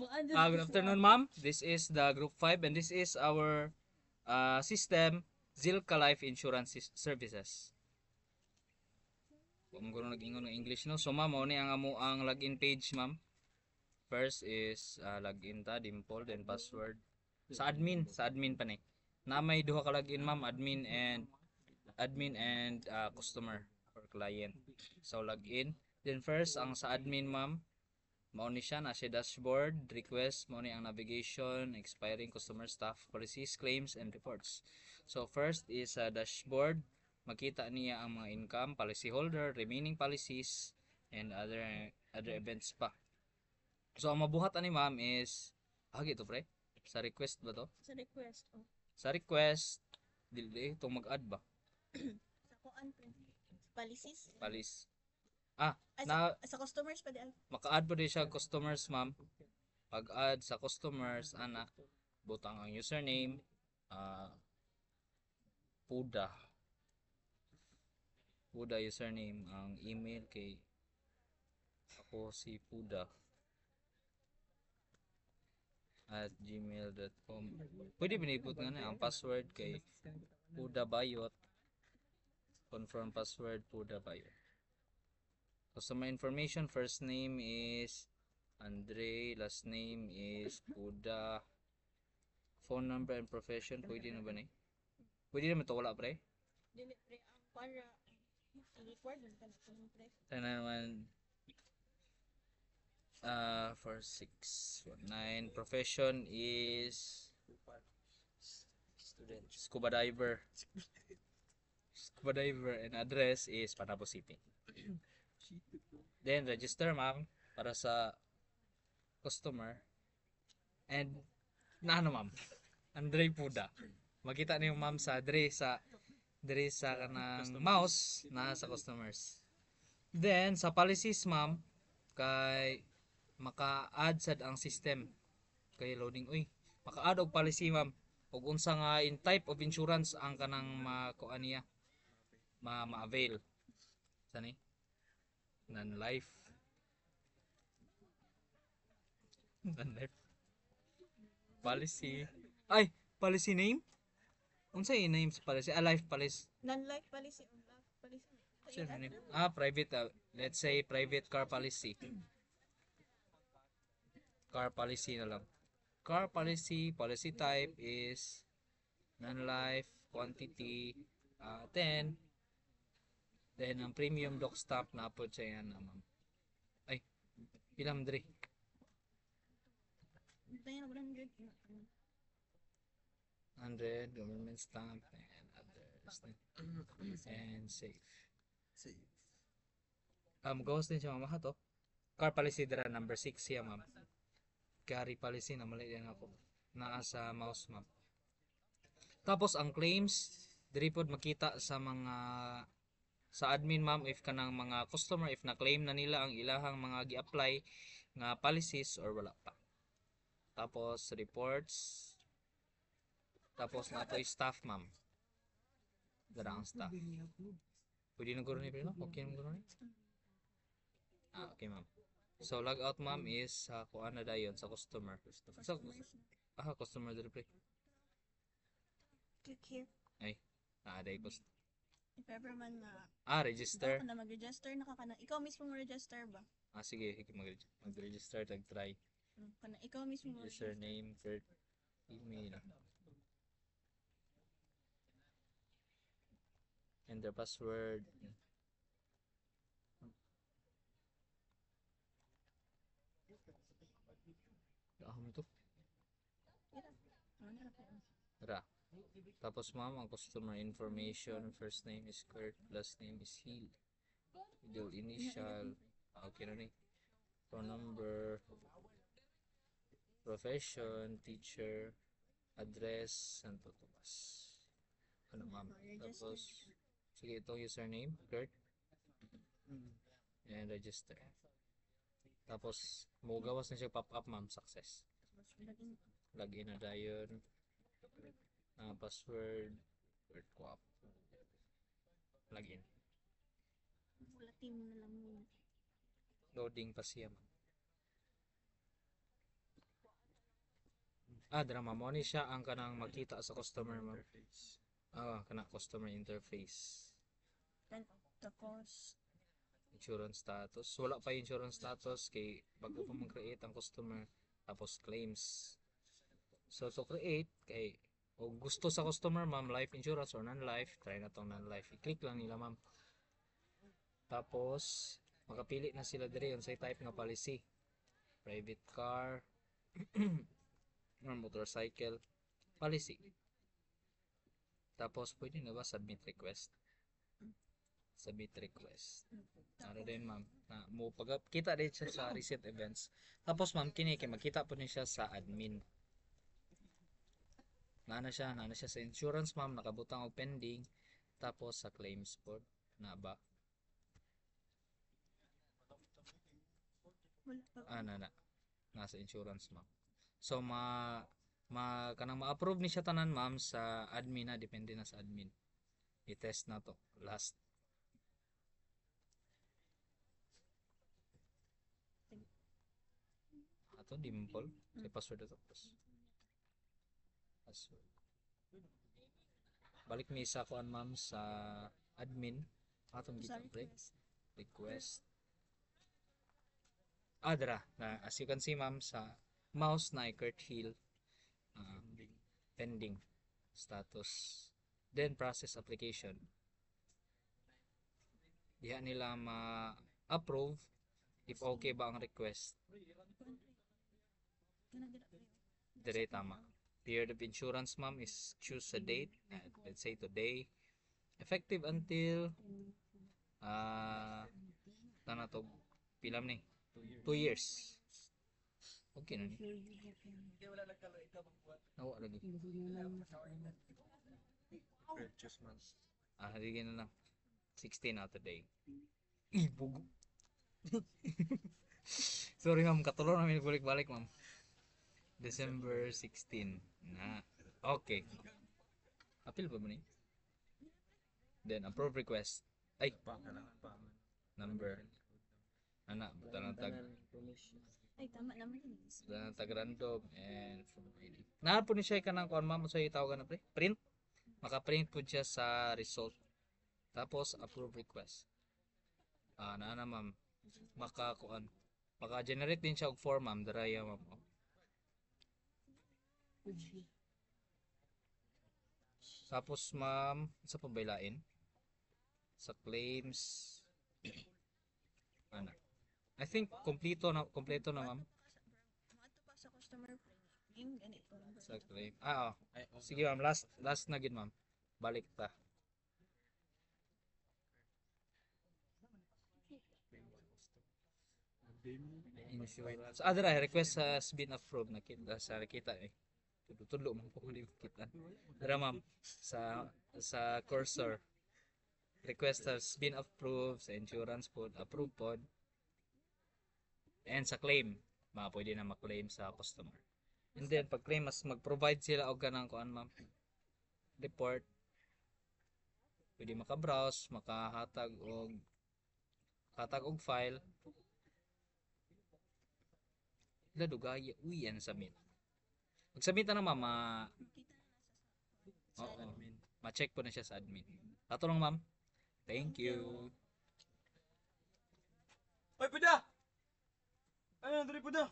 Good afternoon, ma'am. This is the Group 5 and this is our system, Zilka Life Insurance Services. Kung gano'n nag-ingon ng English, no? So, ma'am, ni ang amo ang login page, ma'am. First is login ta, dimple, then password. Sa admin pa ni. Na may duha ka login, ma'am, admin and customer or client. So, login. Then first, ang sa admin, ma'am, mao ni siya na siya dashboard, request, mao ni ang navigation, expiring customer staff, policies, claims, and reports. So first is dashboard, makita niya ang mga income, policy holder, remaining policies, and other events pa. So ang mabuhat ani ma'am is to pre. Sa request ba to? Sa request, oh. Sa request, dili itong mag-add ba? Sa kuan, pre. Policies. Policy. Ay, Na sa customers pa di ay. maka-add po din siya customers, ma'am. Pag-add sa customers, ana, butang ang username, Puda. Puda username, ang email kay ako si Puda at gmail.com. Pwede binibot nga na ang password kay Puda Bayot. Confirm password Puda Bayot. Customer information, first name is Andre, last name is Puda. Phone number and profession, pwede na ba ni? Pwede naman ito, wala pre? Dili, pre, ang para record man ka na, pre. Tayo na naman 4619. Profession is student, scuba diver. Scuba diver and address is Panabo City. Then register, ma'am, para sa customer. And ma'am, Andre Puda. Makita niyo ma'am sa dire sa kanang mouse na sa customers. Then sa policies, ma'am, kay maka-add sad ang system kay loading maka-add og policy, ma'am, ug unsa nga in type of insurance ang kanang makuan niya ma-avail sani non-life non-life policy policy name unsa yung name sa policy life policy Non-life policy, life policy. sure name private let's say private car policy na lang. Car policy type is non-life, quantity 10. Then ang premium doc stop na po siya yan, ma'am. Ilang dre? Tayo na 100. 100 government stamp and others and safe. Gawas din siya, ma'am, to. Car policy dara number 6 siya, ma'am. Carry policy na mali din ako. Naa sa mouse, ma'am. Tapos ang claims diri pod makita sa mga sa admin, ma'am, if kanang mga customer if na claim na nila ang ilahang mga gi-apply nga policies or wala pa. Tapos reports. Tapos na to staff, ma'am. Dara ang staff. Pwede na guro ni pero okay na guro ni. Okay, ma'am. So log out, ma'am, is sa kuan na dayon sa customer. So, customer diri pre. Click here. Day ko. If ever man na Register. ikaw na mag-register na ka na. Ikaw mismo mag-register ba? Sige, mag-register tag-try. Kana ikaw mismo Username, third email. Enter password. Mo to. Tara. Tapos, ma'am, ang customer information, first name is Kurt, last name is Hill. Middle initial. Okay na ni. Phone number, profession, teacher, address, Santo Tomas. Ano, ma'am? Tapos, sige, itong username, Kurt. And register. Tapos, gawas na siya pop-up, ma'am. Success. Login na dayon. Password. Word ko up. Login. Ulatin mo na lang muna. Loading pa siya, ma'am. Dira ma'am, mo ni siya ang kanang makita sa customer ma'am. Kana customer interface. Tapos, Insurance status. Wala pa yung insurance status kay bago pa mag-create ang customer. Tapos claims. So to create kay o gusto sa customer ma'am life insurance or non-life, try na tong non-life. I-click lang nila ma'am. Tapos makapili na sila dire yung sa type nga policy. Private car or motorcycle policy. Tapos pwede na ba submit request? Submit request. Ano din ma'am, na mo pag kita din siya sa recent events. Tapos ma'am kini kay makita po niya siya sa admin. Naana siya sa insurance ma'am, nakabutang og pending. Tapos sa claims board na ba? wala pa. Nasa insurance ma'am. So kanang ma-approve ni siya tanan ma'am sa admin na, depende na sa admin. I-test na to last. Ato dimple, kay password ato password. Balik mi sa kuan ma'am sa admin. Atong Sa kita pre request. request. Dra na as you can see ma'am sa mouse na Kurt Hill pending status, then process application. Diha nila ma-approve if okay ba ang request. Dire tama. Period of insurance ma'am is choose a date, let's say today, effective until tana to pilam ni 2 years. Okay na ni. Nawa lagi. Haligi na lang. 16 na today. Bugo. Sorry ma'am, katulo namin balik-balik ma'am. December 16 na. Okay. Appeal ba mo ni? Then approve request. Ay, number. Buta tag Ay, tama naman yun. tag random and from ID. Na po ni siya kanang kuan ma'am sa itawagan na pre. Print. Maka-print po siya sa result. Tapos approve request. Na ma'am. Maka-generate din siya og form ma'am, daraya ma'am. Tapos ma'am, sa pambaylain sa claims I think kompleto na ma'am Mato pa sa customer premium. Ganito. sa claim. Sige ma'am, last na gid ma'am. Balik ta. Insurance. Dira request has been approved, nakita sa nakita eh. Tudlo man po hindi kita. Dira ma'am sa cursor. Request has been approved sa insurance pod, approved pod. And sa claim, pwede na ma-claim sa customer. And then pag claim mas mag-provide sila og kanang kuan ma'am. Report. Pwede maka-browse, makahatag og file. Ila dugay yan submit. Pag submit na ma'am, Makita na nasa sa oo, admin. ma-check po na siya sa admin. Ato lang ma'am. Thank you. Oy, puda! Ano, dali puda!